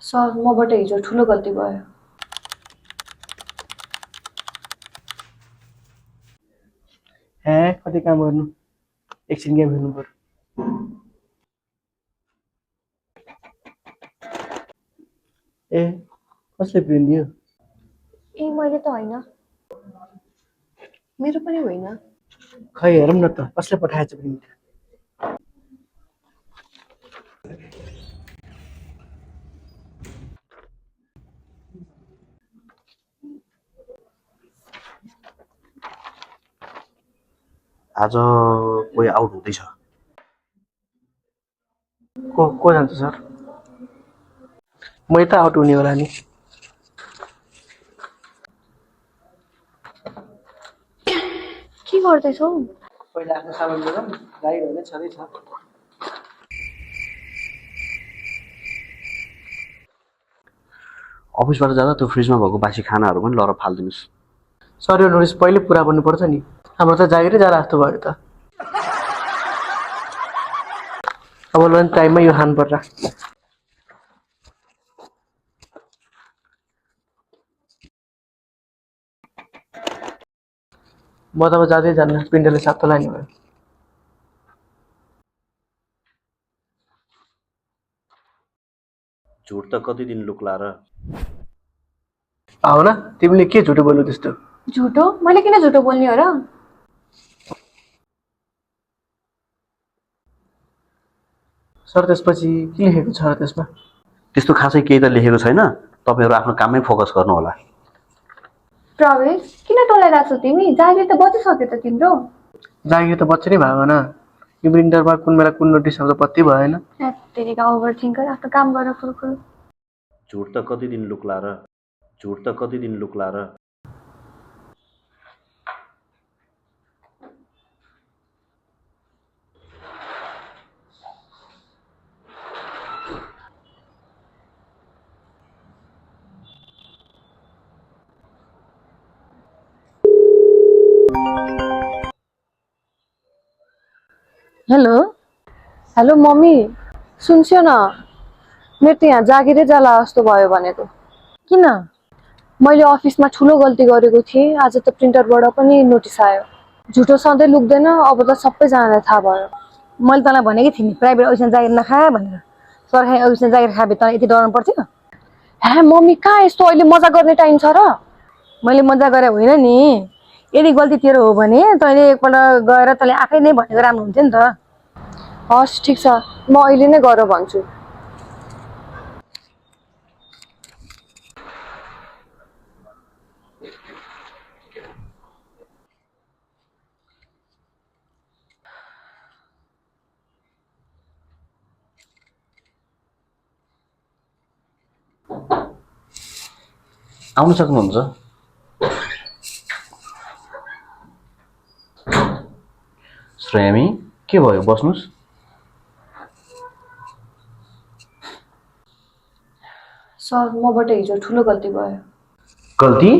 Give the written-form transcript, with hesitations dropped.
Sir मबाट हिजो ठुलो गल्ती भयो। कति काम गर्नु एकछिन गेम खेल्नु पर्यो। कसले प्रिन्ट दियो? मैले त होइन। मेरो पनि होइन। खै हेरौँ न त कसले पठाएछ प्रिन्ट। आज कोही आउट हुँदैछ। को जान्छ सर? मै त आउट हुने होला नि। के गर्दैछौ? पहिला आफ्नो सामान लिएर गाडी भने छँदैछ। अफिसबाट जाँदा त्यो फ्रिजमा भएको बासी खानाहरू पनि लर फालिदिनुहोस्। सर यो नोटिस पहिले पुरा गर्नुपर्छ नि। हाम्रो त जागिरै जाला जस्तो भयो त। अब लन्च टाइममा यो खानु पर्ला। म त अब जाँदै जान्न, पिण्डले सातो लाने भयो। झुट त कति दिन लुक्ला र। आऊ न, तिमीले के झुटो बोल्नु त्यस्तो? झुटो? मैले किन झुटो बोल्ने हो र? सर त्यसपछि के लेखेको छ र त्यसमा? त्यस्तो खासै केही त लेखेको छैन। तपाईँहरू आफ्नो काममै फोकस गर्नु होला। प्रवेश किन टोलाइरहेको छौ तिमी? जागिर त बचिसक्यो त तिम्रो। जागिर त बच्चे नै भएको न। यो प्रिन्टरमा कुन बेला कुन नोटिस आउँदा पत्तै भएन। तेरिका ओभर थिङ्कर, आफ्नो काम गर फुलफुल। झुट त कति दिन लुक्ला र। झुट त कति दिन लुक्ला र। हेलो हेलो मम्मी, सुन्छु न। मेरो त यहाँ जागिरै जाला जस्तो भयो भनेको। किन? मैले अफिसमा ठुलो गल्ती गरेको थिएँ। आज त प्रिन्टरबाट पनि नोटिस आयो। झुटो सधैँ लुक्दैन, अब त सबैजनालाई थाहा भयो। मैले तँलाई भनेकी थिएँ नि प्राइभेट अफिसमा जागिर नखा भनेर। सरकारी अफिसमा जागिर खाए तँलाई यति डराउनु पर्थ्यो? हे मम्मी, कहाँ यस्तो अहिले मजा गर्ने टाइम छ र? मैले मजा गरे होइन नि। यदि गल्ती तेरो हो भने तैँले एकपल्ट गएर तँले आफै नै भनेको राम्रो हुन्थ्यो नि त। हस् ठिक छ, म अहिले नै गएर भन्छु। आउन सक्नुहुन्छ। श्रेमी के भयो? बस्नुहोस्। सर मबाट हिजो ठुलो गल्ती भयो। गल्ती?